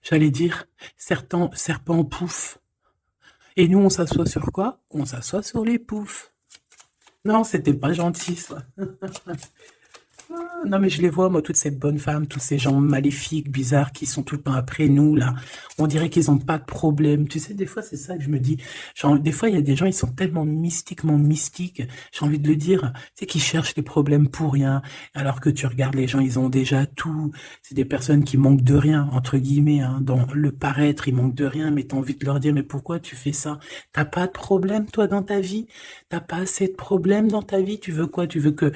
J'allais dire, serpent pouf. Et nous, on s'assoit sur quoi? On s'assoit sur les poufs. Non, c'était pas gentil, ça. Non, mais je les vois, moi, toutes ces bonnes femmes, tous ces gens maléfiques, bizarres, qui sont tout le temps après nous, là. On dirait qu'ils n'ont pas de problème. Tu sais, des fois, c'est ça que je me dis. Genre, des fois, il y a des gens, ils sont tellement mystiquement mystiques, j'ai envie de le dire, tu sais, qui cherchent des problèmes pour rien, alors que tu regardes les gens, ils ont déjà tout. C'est des personnes qui manquent de rien, entre guillemets, hein. Dans le paraître, ils manquent de rien, mais t'as envie de leur dire, mais pourquoi tu fais ça? T'as pas de problème, toi, dans ta vie? T'as pas assez de problèmes dans ta vie? Tu veux quoi? Tu veux que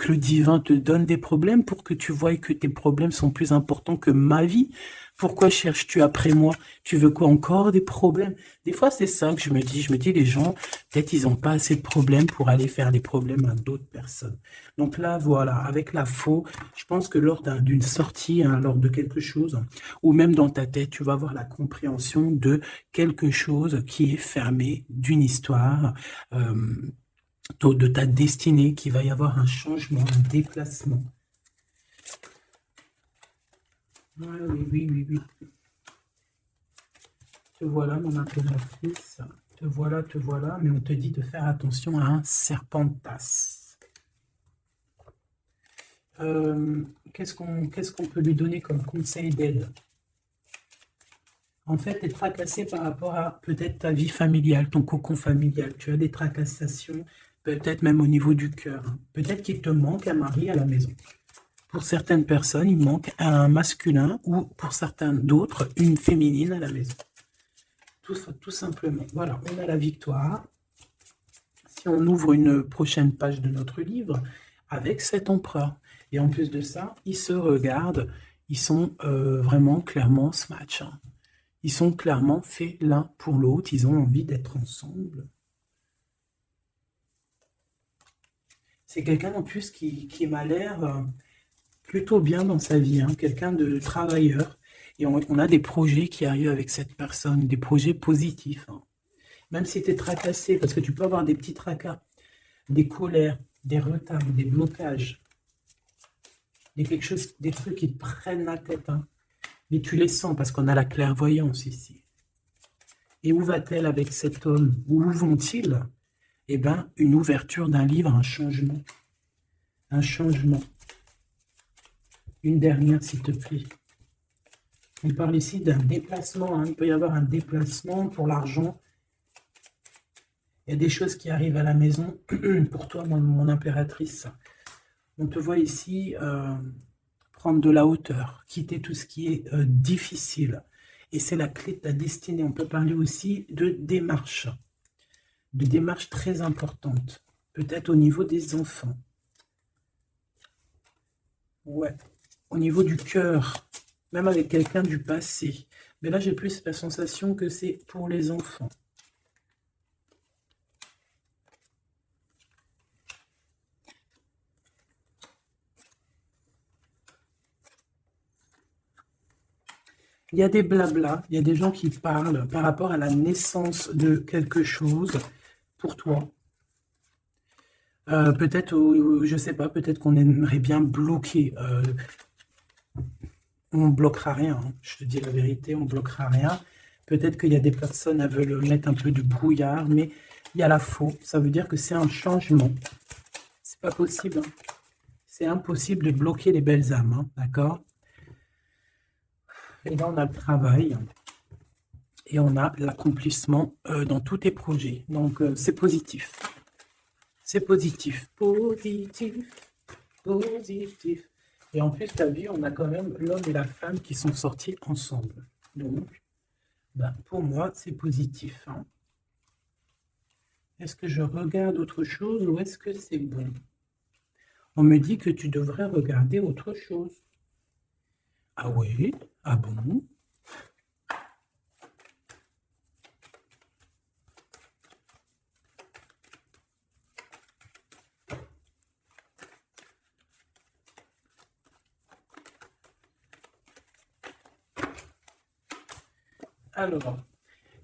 le divin te donne des problèmes pour que tu voies que tes problèmes sont plus importants que ma vie? Pourquoi cherches-tu après moi? Tu veux quoi encore des problèmes? Des fois, c'est ça que je me dis. Je me dis, les gens, peut-être ils n'ont pas assez de problèmes pour aller faire des problèmes à d'autres personnes. Donc là, voilà, avec la faux, je pense que lors d'une sortie, hein, lors de quelque chose, ou même dans ta tête, tu vas avoir la compréhension de quelque chose qui est fermé, d'une histoire, de ta destinée, qu'il va y avoir un changement, un déplacement. Ouais, oui, oui, oui, oui. Te voilà, mon impératrice. Te voilà, mais on te dit de faire attention à un serpentas. Qu'est-ce qu'on peut lui donner comme conseil d'aide? En fait, tu es tracassé par rapport à peut-être ta vie familiale, ton cocon familial. Tu as des tracassations, peut-être même au niveau du cœur. Peut-être qu'il te manque un mari à la maison. Pour certaines personnes, il manque un masculin ou pour certains d'autres, une féminine à la maison. Tout simplement. Voilà, on a la victoire. Si on ouvre une prochaine page de notre livre avec cet empereur. Et en plus de ça, ils se regardent. Ils sont vraiment clairement ce match. Hein. Ils sont clairement faits l'un pour l'autre. Ils ont envie d'être ensemble. C'est quelqu'un en plus qui m'a l'air plutôt bien dans sa vie. Hein. Quelqu'un de travailleur. Et on a des projets qui arrivent avec cette personne. Des projets positifs. Hein. Même si tu es tracassé, parce que tu peux avoir des petits tracas, des colères, des retards, des blocages, des trucs qui te prennent la tête. Hein. Mais tu les sens parce qu'on a la clairvoyance ici. Et où va-t-elle avec cet homme? Où vont-ils? Eh bien, une ouverture d'un livre, un changement. Un changement. Une dernière, s'il te plaît. On parle ici d'un déplacement. Hein. Il peut y avoir un déplacement pour l'argent. Il y a des choses qui arrivent à la maison pour toi, mon impératrice. On te voit ici prendre de la hauteur, quitter tout ce qui est difficile. Et c'est la clé de ta destinée. On peut parler aussi de démarches très importantes. Peut-être au niveau des enfants. Ouais, au niveau du cœur, même avec quelqu'un du passé. Mais là, j'ai plus la sensation que c'est pour les enfants. Il y a des blablas, il y a des gens qui parlent par rapport à la naissance de quelque chose pour toi. Peut-être, je sais pas, peut-être qu'on aimerait bien bloquer. On bloquera rien, hein. Je te dis la vérité, on bloquera rien. Peut-être qu'il y a des personnes qui veulent mettre un peu de brouillard, mais il y a la faux. Ça veut dire que c'est un changement. C'est pas possible. Hein. C'est impossible de bloquer les belles âmes, hein, d'accord? Et là, on a le travail et on a l'accomplissement dans tous tes projets. Donc, c'est positif. C'est positif. Positif. Positif. Et en plus, tu as vu, on a quand même l'homme et la femme qui sont sortis ensemble. Donc, ben, pour moi, c'est positif. Hein. Est-ce que je regarde autre chose ou est-ce que c'est bon? On me dit que tu devrais regarder autre chose. Ah oui? Ah bon? Alors,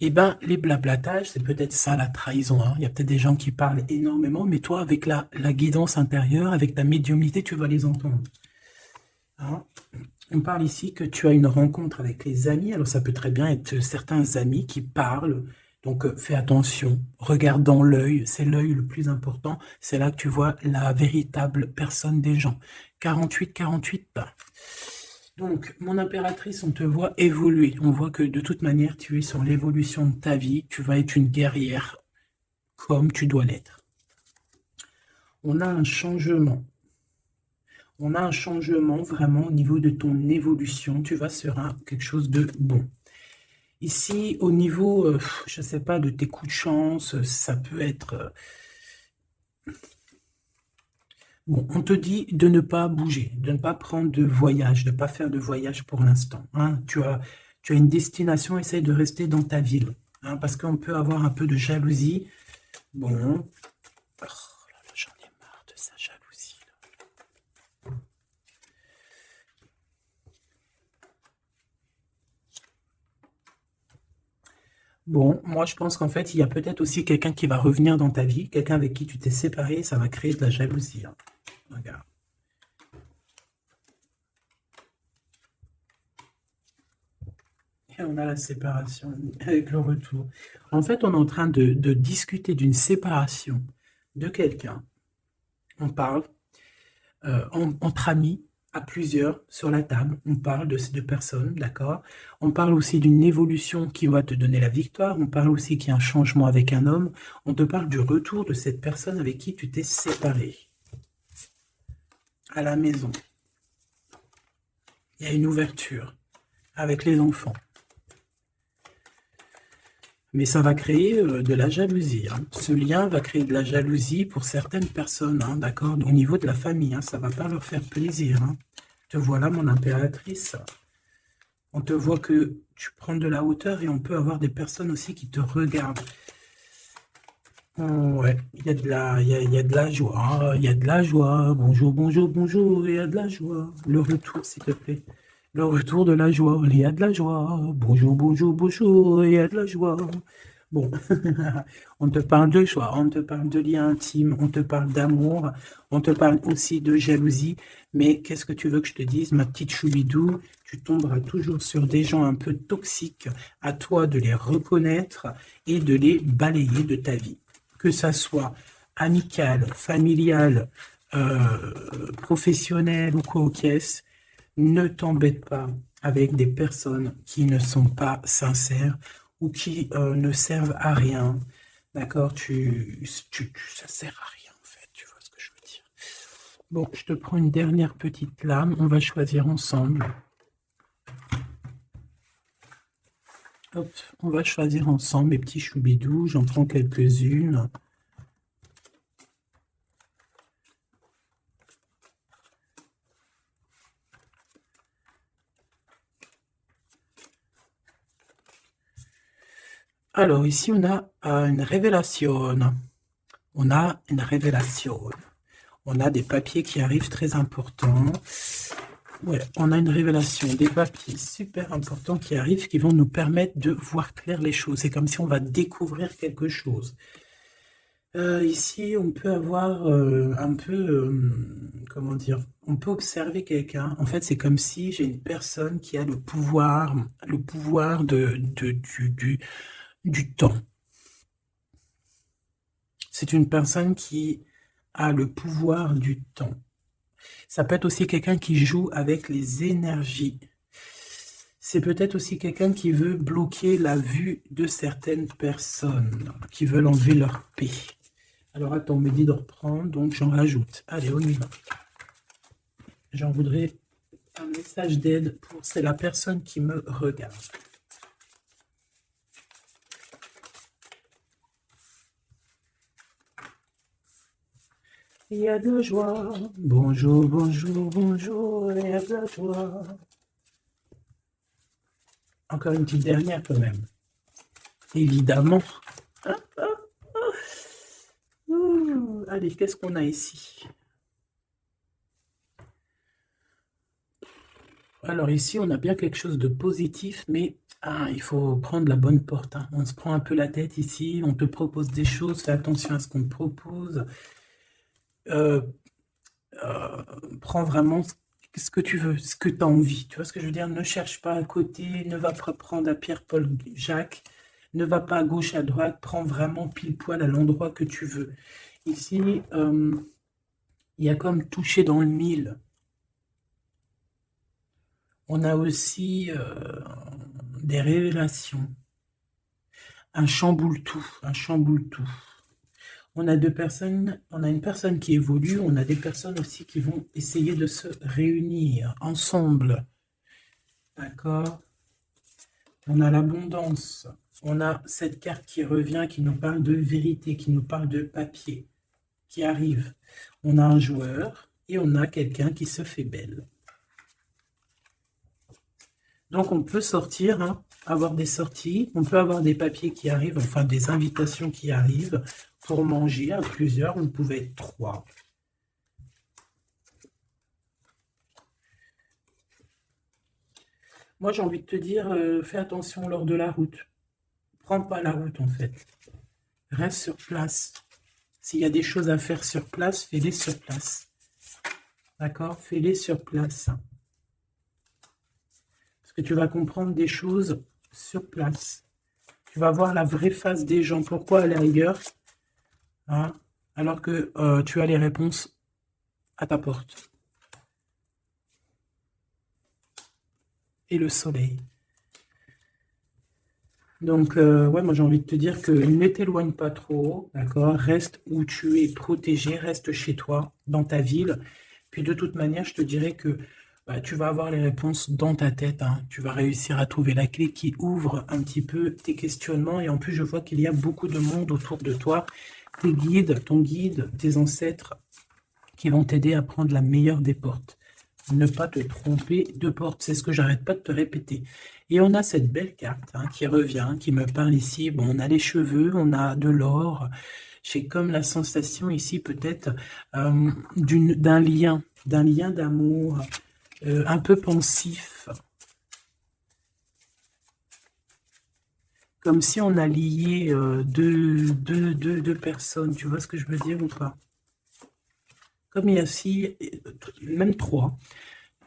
eh ben, les blablatages, c'est peut-être ça la trahison, hein. Il y a peut-être des gens qui parlent énormément, mais toi, avec la guidance intérieure, avec ta médiumnité, tu vas les entendre, hein. On parle ici que tu as une rencontre avec les amis. Alors, ça peut très bien être certains amis qui parlent. Donc, fais attention. Regarde dans l'œil. C'est l'œil le plus important. C'est là que tu vois la véritable personne des gens. 48, 48. Donc, mon impératrice, on te voit évoluer. On voit que de toute manière, tu es sur l'évolution de ta vie. Tu vas être une guerrière comme tu dois l'être. On a un changement. On a un changement vraiment au niveau de ton évolution. Tu vas sur quelque chose de bon. Ici, au niveau, je ne sais pas, de tes coups de chance, ça peut être... Bon, on te dit de ne pas bouger, de ne pas prendre de voyage, de ne pas faire de voyage pour l'instant, hein. Tu as une destination, essaye de rester dans ta ville, hein, parce qu'on peut avoir un peu de jalousie. Bon, oh là là, j'en ai marre de sa jalousie, là. Bon, moi je pense qu'en fait, il y a peut-être aussi quelqu'un qui va revenir dans ta vie, quelqu'un avec qui tu t'es séparé, ça va créer de la jalousie, hein. Regarde. Et on a la séparation avec le retour. En fait, on est en train de discuter d'une séparation de quelqu'un. On parle entre amis, à plusieurs, sur la table. On parle de ces deux personnes, d'accord? On parle aussi d'une évolution qui va te donner la victoire. On parle aussi qu'il y a un changement avec un homme. On te parle du retour de cette personne avec qui tu t'es séparé. À la maison. Il y a une ouverture avec les enfants. Mais ça va créer de la jalousie, hein. Ce lien va créer de la jalousie pour certaines personnes, hein, d'accord? Au niveau de la famille, hein, ça ne va pas leur faire plaisir, hein. Te voilà, mon impératrice. On te voit que tu prends de la hauteur et on peut avoir des personnes aussi qui te regardent. Ouais, il y a il y a de la joie, il y a de la joie. Bonjour, bonjour, bonjour, il y a de la joie. Le retour, s'il te plaît. Le retour de la joie, il y a de la joie. Bonjour, bonjour, bonjour, il y a de la joie. Bon, on te parle de joie, on te parle de lien intime, on te parle d'amour, on te parle aussi de jalousie. Mais qu'est-ce que tu veux que je te dise, ma petite choubidou? Tu tomberas toujours sur des gens un peu toxiques. À toi de les reconnaître et de les balayer de ta vie. Que ça soit amical, familial, professionnel ou quoi au caisse, ne t'embête pas avec des personnes qui ne sont pas sincères ou qui ne servent à rien. D'accord? Ça sert à rien, en fait. Tu vois ce que je veux dire? Bon, je te prends une dernière petite lame. On va choisir ensemble. Hop, on va choisir ensemble, mes petits choubidous. J'en prends quelques-unes. Alors, ici, on a une révélation. On a une révélation. On a des papiers qui arrivent très importants. Ouais, on a une révélation, des papiers super importants qui arrivent, qui vont nous permettre de voir clair les choses. C'est comme si on va découvrir quelque chose. Ici, on peut avoir un peu, comment dire, on peut observer quelqu'un. En fait, c'est comme si j'ai une personne qui a le pouvoir du temps. C'est une personne qui a le pouvoir du temps. Ça peut être aussi quelqu'un qui joue avec les énergies. C'est peut-être aussi quelqu'un qui veut bloquer la vue de certaines personnes, qui veulent enlever leur paix. Alors attends, on me dit de reprendre, donc j'en rajoute. Allez, on y va. J'en voudrais un message d'aide pour... C'est la personne qui me regarde. Il y a de la joie. Bonjour, bonjour, bonjour, il y a de la joie. Encore une petite dernière quand même. Évidemment. Allez, qu'est-ce qu'on a ici? Alors ici, on a bien quelque chose de positif, mais Ah, il faut prendre la bonne porte, hein. On se prend un peu la tête ici, on te propose des choses, fais attention à ce qu'on te propose. Euh, euh, Prends vraiment ce que tu veux, ce que tu as envie. Tu vois ce que je veux dire? Ne cherche pas à côté, ne va pas prendre à Pierre, Paul, Jacques, ne va pas à gauche, à droite, prends vraiment pile poil à l'endroit que tu veux. Ici, il y a comme toucher dans le mille. On a aussi des révélations, un chamboule-tout, un chamboule-tout. On a deux personnes, on a une personne qui évolue, on a des personnes aussi qui vont essayer de se réunir ensemble. D'accord? On a l'abondance. On a cette carte qui revient, qui nous parle de vérité, qui nous parle de papier, qui arrive. On a un joueur et on a quelqu'un qui se fait belle. Donc on peut sortir, hein, avoir des sorties, on peut avoir des papiers qui arrivent, enfin des invitations qui arrivent pour manger à plusieurs, on pouvait être 3. Moi j'ai envie de te dire, fais attention lors de la route. Prends pas la route en fait. Reste sur place. S'il y a des choses à faire sur place, fais-les sur place. D'accord? Fais-les sur place. Parce que tu vas comprendre des choses sur place. Tu vas voir la vraie face des gens. Pourquoi aller ailleurs, hein, alors que tu as les réponses à ta porte. Et le soleil. Donc, ouais, moi j'ai envie de te dire que ne t'éloigne pas trop, d'accord? Reste où tu es protégé, reste chez toi, dans ta ville. Puis de toute manière, je te dirais que bah, tu vas avoir les réponses dans ta tête, hein. Tu vas réussir à trouver la clé qui ouvre un petit peu tes questionnements. Et en plus, je vois qu'il y a beaucoup de monde autour de toi. Tes guides, ton guide, tes ancêtres qui vont t'aider à prendre la meilleure des portes. Ne pas te tromper de porte, c'est ce que j'arrête pas de te répéter. Et on a cette belle carte, hein, qui revient, qui me parle ici. Bon, on a les cheveux, on a de l'or. J'ai comme la sensation ici peut-être d'un lien d'amour, un peu pensif. Comme si on a lié deux personnes. Tu vois ce que je veux dire ou pas? Comme il y a aussi, même 3.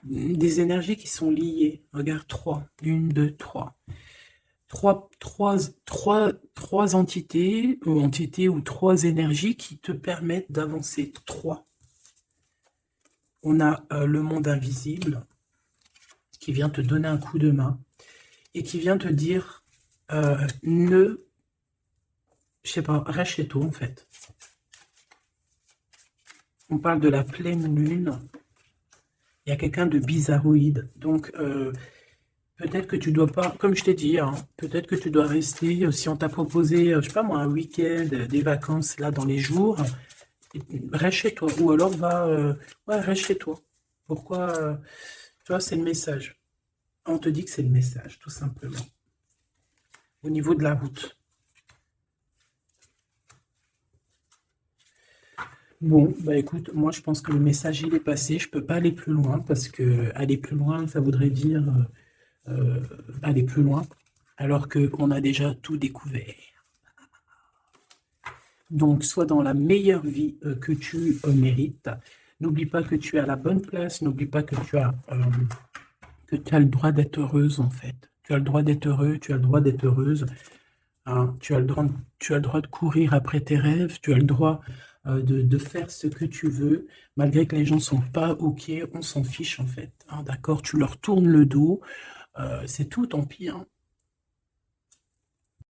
Des énergies qui sont liées. Regarde, 3. 1, 2, 3. Trois entités ou 3 énergies qui te permettent d'avancer. 3. On a le monde invisible qui vient te donner un coup de main et qui vient te dire je sais pas, reste chez toi en fait. On parle de la pleine lune. Il y a quelqu'un de bizarroïde. Donc, peut-être que tu dois pas, comme je t'ai dit, hein, peut-être que tu dois rester, si on t'a proposé, je sais pas moi, un week-end, des vacances là dans les jours, reste chez toi. Ou alors ouais, reste chez toi. Pourquoi tu vois, c'est le message. On te dit que c'est le message, tout simplement. Au niveau de la route. Bon, bah écoute, moi je pense que le message il est passé. Je peux pas aller plus loin parce que aller plus loin, ça voudrait dire aller plus loin, alors qu'on a déjà tout découvert. Donc, sois dans la meilleure vie que tu mérites. N'oublie pas que tu es à la bonne place. N'oublie pas que tu as le droit d'être heureuse, en fait. Tu as le droit d'être heureux, tu as le droit d'être heureuse. Hein. Tu as le droit de courir après tes rêves. Tu as le droit de faire ce que tu veux. Malgré que les gens ne sont pas OK, on s'en fiche, en fait. Hein, d'accord? Tu leur tournes le dos. C'est tout, tant pis. Hein.